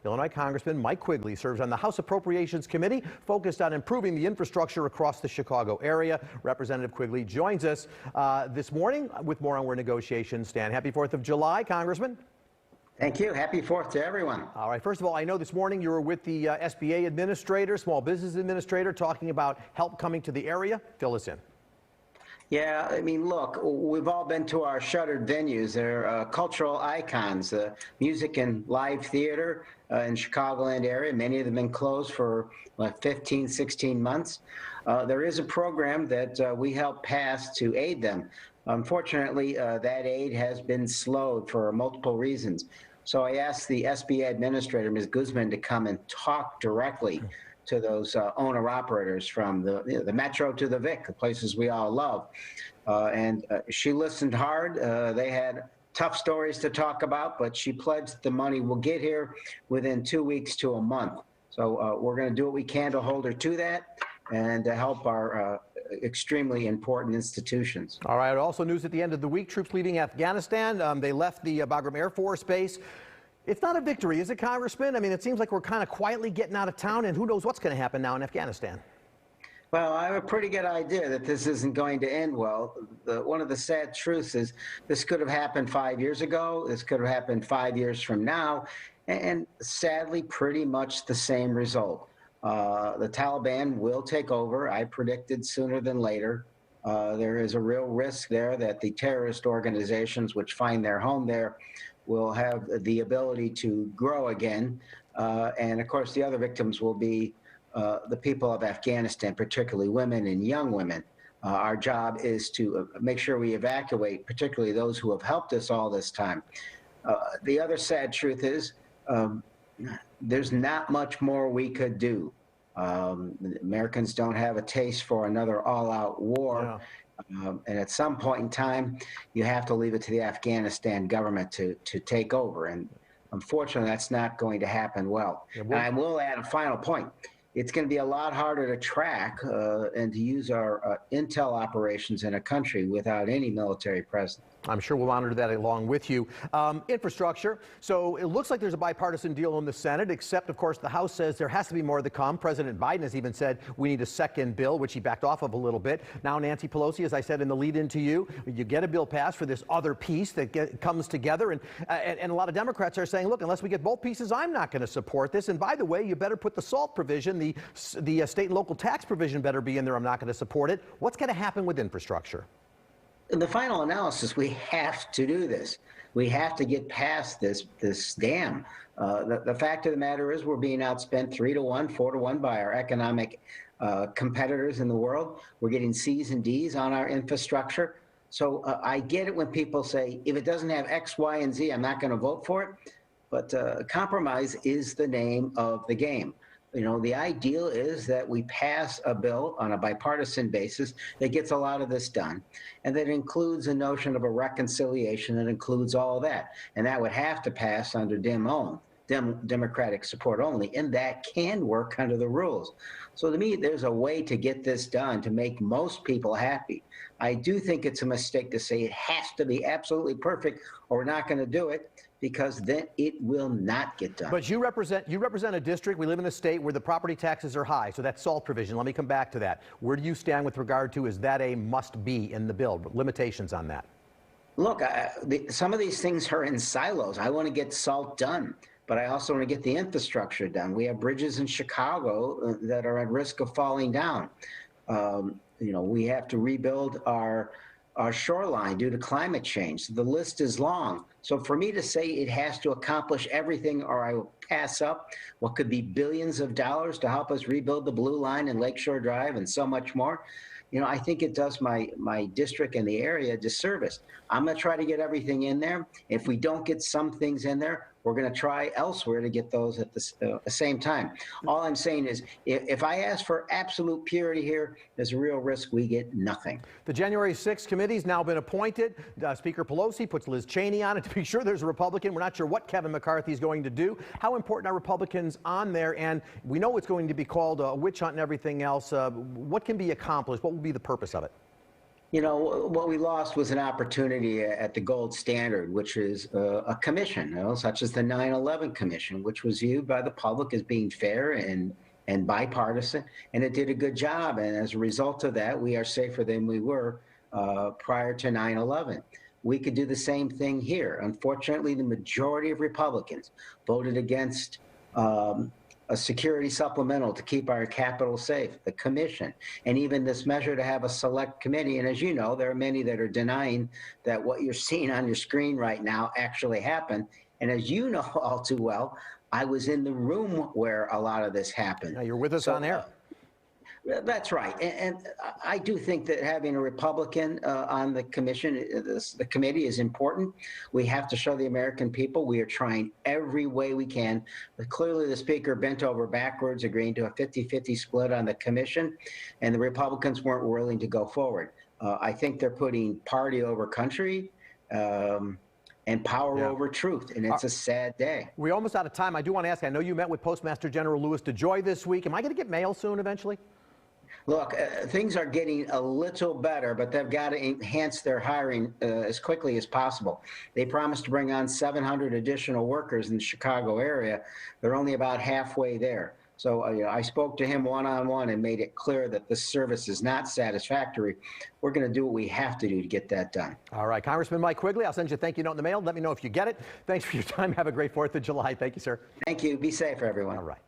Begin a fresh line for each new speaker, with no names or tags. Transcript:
Illinois Congressman Mike Quigley serves on the House Appropriations Committee, focused on improving the infrastructure across the Chicago area. Representative Quigley joins us this morning with more on where negotiations stand. Happy 4th of July, Congressman.
Thank you. Happy 4th to everyone.
All right. First of all, I know this morning you were with the SBA administrator, Small Business Administrator, talking about help coming to the area. Fill us in.
Yeah, I mean, look, we've all been to our shuttered venues. They're cultural icons, music and live theater in Chicagoland area. Many of them been closed for like 15, 16 months. There is a program that we help pass to aid them. Unfortunately, that aid has been slowed for multiple reasons. So I asked the SBA administrator, Ms. Guzman, to come and talk directly to those owner-operators from the Metro to the Vic, the places we all love. And she listened hard. They had tough stories to talk about, but she pledged the money will get here within 2 weeks to a month. So we're going to do what we can to hold her to that and to help our extremely important institutions.
All right. Also news at the end of the week, troops leaving Afghanistan. They left the Bagram Air Force Base. It's not a victory, is it, Congressman? I mean, it seems like we're kind of quietly getting out of town, and who knows what's going to happen now in Afghanistan.
Well, I have a pretty good idea that this isn't going to end well. One of the sad truths is this could have happened 5 years ago. This could have happened 5 years from now. And sadly, pretty much the same result. The Taliban will take over. I predicted sooner than later. There is a real risk there that the terrorist organizations which find their home there will have the ability to grow again. And of course, the other victims will be the people of Afghanistan, particularly women and young women. Our job is to make sure we evacuate, particularly those who have helped us all this time. The other sad truth is there's not much more we could do. Americans don't have a taste for another all-out war. Yeah. And at some point in time, you have to leave it to the Afghanistan government to take over. And unfortunately, that's not going to happen well. Yeah, and I will add a final point. It's going to be a lot harder to track and to use our intel operations in a country without any military presence.
I'm sure we'll monitor that along with you. Infrastructure. So it looks like there's a bipartisan deal in the Senate, except, of course, the House says there has to be more to come. President Biden has even said we need a second bill, which he backed off of a little bit. Now, Nancy Pelosi, as I said in the lead in to you get a bill passed for this other piece that comes together. And a lot of Democrats are saying, look, unless we get both pieces, I'm not going to support this. And by the way, you better put the SALT provision, the state and local tax provision better be in there. I'm not going to support it. What's going to happen with infrastructure?
In the final analysis, we have to do this. We have to get past this dam. The fact of the matter is we're being outspent 3-to-1, 4-to-1 by our economic competitors in the world. We're getting C's and D's on our infrastructure. So I get it when people say, if it doesn't have X, Y, and Z, I'm not going to vote for it. But compromise is the name of the game. You know, the ideal is that we pass a bill on a bipartisan basis that gets a lot of this done, and that includes a notion of a reconciliation that includes all of that. And that would have to pass under Democratic support only, and that can work under the rules. So to me, there's a way to get this done to make most people happy. I do think it's a mistake to say it has to be absolutely perfect or we're not going to do it, because then it will not get done.
But you represent a district. We live in a state where the property taxes are high, so that's SALT provision. Let me come back to that. Where do you stand with regard to, is that a must-be in the bill? Limitations on that?
Look, some of these things are in silos. I want to get SALT done, but I also want to get the infrastructure done. We have bridges in Chicago that are at risk of falling down. You know, we have to rebuild our shoreline due to climate change. The list is long. So for me to say it has to accomplish everything, or I will pass up what could be billions of dollars to help us rebuild the Blue Line and Lakeshore Drive and so much more, you know, I think it does my district and the area a disservice. I'm going to try to get everything in there. If we don't get some things in there, we're going to try elsewhere to get those at the same time. All I'm saying is, if I ask for absolute purity here, there's a real risk we get nothing.
The January 6th committee's now been appointed. Speaker Pelosi puts Liz Cheney on it to be sure there's a Republican. We're not sure what Kevin McCarthy is going to do. How important are Republicans on there? And we know it's going to be called a witch hunt and everything else. What can be accomplished? What will be the purpose of it?
You know, what we lost was an opportunity at the gold standard, which is a commission, such as the 9/11 Commission, which was viewed by the public as being fair and bipartisan, and it did a good job. And as a result of that, we are safer than we were prior to 9/11. We could do the same thing here. Unfortunately, the majority of Republicans voted against a security supplemental to keep our capital safe, the commission, and even this measure to have a select committee. And as you know, there are many that are denying that what you're seeing on your screen right now actually happened. And as you know all too well, I was in the room where a lot of this happened.
Now, you're with us on air.
That's right. And I do think that having a Republican on the commission, the committee is important. We have to show the American people we are trying every way we can. But clearly, the Speaker bent over backwards, agreeing to a 50-50 split on the commission, and the Republicans weren't willing to go forward. I think they're putting party over country and power over truth, and it's a sad day.
We're almost out of time. I do want to ask, I know you met with Postmaster General Louis DeJoy this week. Am I going to get mail soon eventually?
Look, things are getting a little better, but they've got to enhance their hiring as quickly as possible. They promised to bring on 700 additional workers in the Chicago area. They're only about halfway there. So I spoke to him one-on-one and made it clear that this service is not satisfactory. We're going to do what we have to do to get that done.
All right, Congressman Mike Quigley, I'll send you a thank you note in the mail. Let me know if you get it. Thanks for your time. Have a great 4th of July. Thank you, sir.
Thank you. Be safe, everyone.
All right.